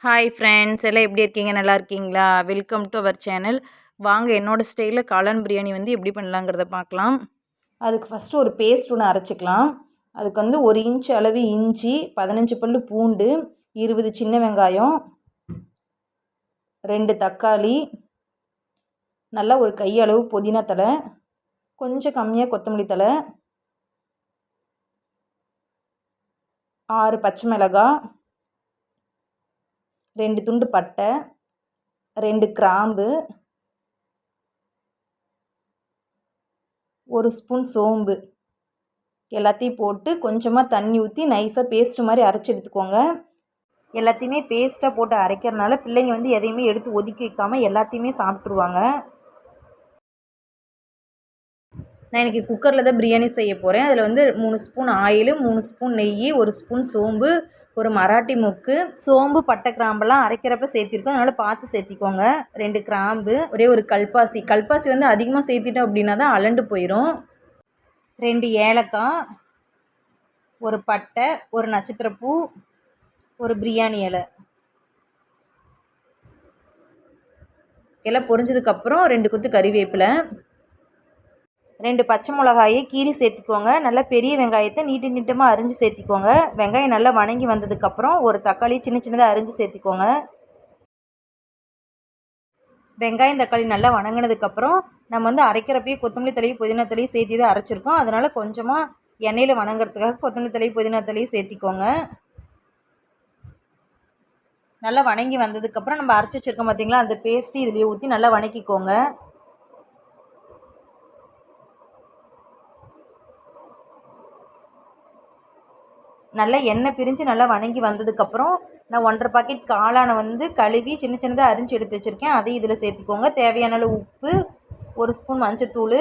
Hi friends, எல்லாம் எப்படி இருக்கீங்க? நல்லா இருக்கீங்களா? Welcome to our channel. வாங்க என்னோட ஸ்டைலில் காளான் பிரியாணி வந்து எப்படி பண்ணலாங்கிறத பார்க்கலாம். அதுக்கு ஃபஸ்ட்டு ஒரு பேஸ்ட் ஒன்று அரைச்சிக்கலாம். அதுக்கு வந்து 1 இன்ச் அளவு இஞ்சி, 15 பல்லு பூண்டு, 20 சின்ன வெங்காயம், 2 தக்காளி, நல்லா ஒரு கையளவு புதினா தழை, கொஞ்சம் கம்மியாக கொத்தமல்லி தழை, 6 பச்சை மிளகாய், 2 துண்டு பட்டை, 2 கிராம்பு, 1 ஸ்பூன் சோம்பு எல்லாத்தையும் போட்டு கொஞ்சமாக தண்ணி ஊற்றி நைஸாக பேஸ்ட் மாதிரி அரைச்சி எடுத்துக்கோங்க. எல்லாத்தையுமே பேஸ்ட்டாக போட்டு அரைக்கிறனால பிள்ளைங்க வந்து எதையுமே எடுத்து ஒதுக்கி வைக்காமல் எல்லாத்தையுமே சாப்பிட்ருவாங்க. நான் இன்றைக்கி குக்கரில் தான் பிரியாணி செய்ய போகிறேன். அதில் வந்து 3 ஸ்பூன் ஆயிலு, 3 ஸ்பூன் நெய், 1 ஸ்பூன் சோம்பு, ஒரு மராட்டி மொக்கு, சோம்பு பட்டை கிராம்பெல்லாம் அரைக்கிறப்ப சேர்த்திருக்கோம், அதனால் பார்த்து சேர்த்திக்கோங்க. 2 கிராம்பு, ஒரே ஒரு கல்பாசி வந்து அதிகமாக சேர்த்திட்டோம் அப்படின்னா தான் அலண்டு போயிடும். 2 ஏலக்காய், ஒரு பட்டை, ஒரு நட்சத்திரப்பூ, ஒரு பிரியாணி இலை எல்லாம் பொரிஞ்சதுக்கப்புறம் 2 கொத்து கறிவேப்பிலை, 2 பச்சை மிளகாயை கீரி சேர்த்திக்கோங்க. நல்லா பெரிய வெங்காயத்தை நீட்டமாக அரிஞ்சு சேர்த்திக்கோங்க. வெங்காயம் நல்லா வணங்கி வந்ததுக்கப்புறம் ஒரு தக்காளி சின்னதாக அரிஞ்சு சேர்த்திக்கோங்க. வெங்காயம் தக்காளி நல்லா வணங்கினதுக்கப்புறம் நம்ம வந்து அரைக்கிறப்பயே கொத்தமல்லி தழையும் புதினா தழையும் சேர்த்தி தான் அரைச்சிருக்கோம். அதனால் கொஞ்சமாக எண்ணெயில் வணங்குறதுக்காக கொத்தமல்லி தழையும் புதினா தழையும் சேர்த்திக்கோங்க. நல்லா வணங்கி வந்ததுக்கப்புறம் நம்ம அரைச்சி வச்சுருக்கோம் பார்த்திங்களா, அந்த பேஸ்ட்டு இதுலேயே ஊற்றி நல்லா வணக்கிக்கோங்க. நல்லா எண்ணெய் பிரிஞ்சு நல்லா வணங்கி வந்ததுக்கப்புறம் நான் 1.5 பாக்கெட் காளானை வந்து கழுவி சின்னதாக அரிஞ்சு எடுத்து வச்சுருக்கேன். அதையும் இதில் சேர்த்துக்கோங்க. தேவையான அளவு உப்பு, 1 ஸ்பூன் மஞ்சத்தூள்,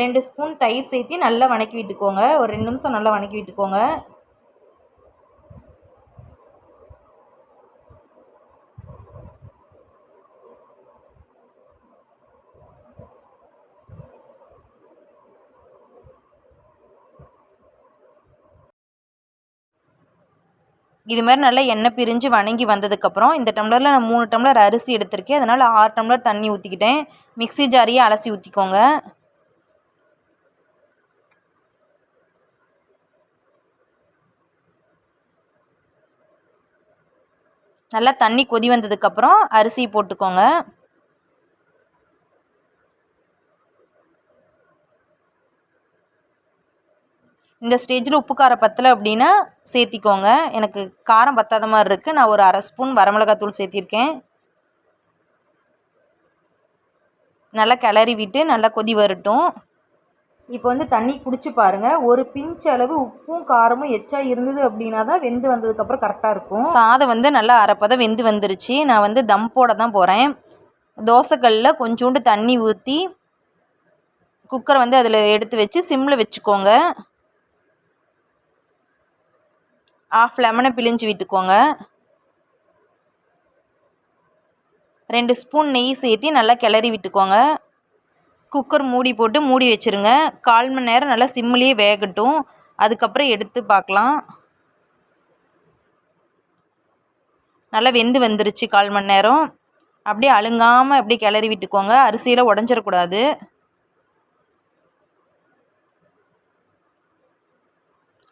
2 ஸ்பூன் தயிர் சேர்த்து நல்லா வணக்கி விட்டுக்கோங்க. ஒரு 2 நிமிஷம் நல்லா வணக்கி விட்டுக்கோங்க. இது மாதிரி நல்லா எண்ணெய் பிரிஞ்சு வணங்கி வந்ததுக்கப்புறம் இந்த டம்ளரில் நான் 3 டம்ளர் அரிசி எடுத்திருக்கேன். அதனால் 6 டம்ளர் தண்ணி ஊற்றிக்கிட்டேன். மிக்ஸி ஜாரையே அலசி ஊற்றிக்கோங்க. நல்லா தண்ணி கொதி வந்ததுக்கப்புறம் அரிசி போட்டுக்கோங்க. இந்த ஸ்டேஜில் உப்பு காரம் பத்தலை அப்படின்னா சேர்த்திக்கோங்க. எனக்கு காரம் பத்தாத மாதிரி இருக்குது. நான் ஒரு 1/2 ஸ்பூன் வரமிளகாத்தூள் சேர்த்திருக்கேன். நல்லா கிளறி விட்டு நல்லா கொதி வரட்டும். இப்போ வந்து தண்ணி குடிச்சு பாருங்கள். ஒரு பிஞ்ச் அளவு உப்பும் காரமும் எச்சா இருந்தது அப்படின்னா தான் வெந்து வந்ததுக்கப்புறம் கரெக்டாக இருக்கும். சாதம் வந்து நல்லா அரைப்பதம் வெந்து வந்துருச்சு. நான் வந்து தம் போட தான் போகிறேன். தோசைக்கல்லில் கொஞ்சோண்டு தண்ணி ஊற்றி குக்கரை வந்து அதில் எடுத்து வச்சு சிம்மில் வச்சுக்கோங்க. 1/2 லெமனை பிழிஞ்சு விட்டுக்கோங்க. 2 ஸ்பூன் நெய் சேர்த்து நல்லா கிளறி விட்டுக்கோங்க. குக்கர் மூடி போட்டு மூடி வச்சுருங்க. 1/4 மணி நேரம் நல்லா சிம்மிலேயே வேகட்டும். அதுக்கப்புறம் எடுத்து பார்க்கலாம். நல்லா வெந்து வந்துருச்சு 1/4 மணி நேரம். அப்படியே அழுங்காமல் அப்படியே கிளறி விட்டுக்கோங்க. அரிசியில் உடஞ்சிடக்கூடாது.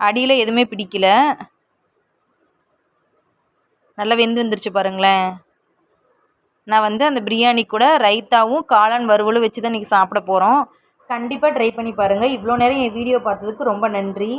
அடியில் எதுவுமே பிடிக்கல. நல்லா வெந்து வந்துருச்சு பாருங்களேன். நான் வந்து அந்த பிரியாணி கூட ரைத்தாவும் காளான் வறுவலும் வச்சு தான் இன்றைக்கி சாப்பிட போகிறோம். கண்டிப்பாக ட்ரை பண்ணி பாருங்கள். இவ்வளோ நேரம் என் வீடியோ பார்த்ததுக்கு ரொம்ப நன்றி.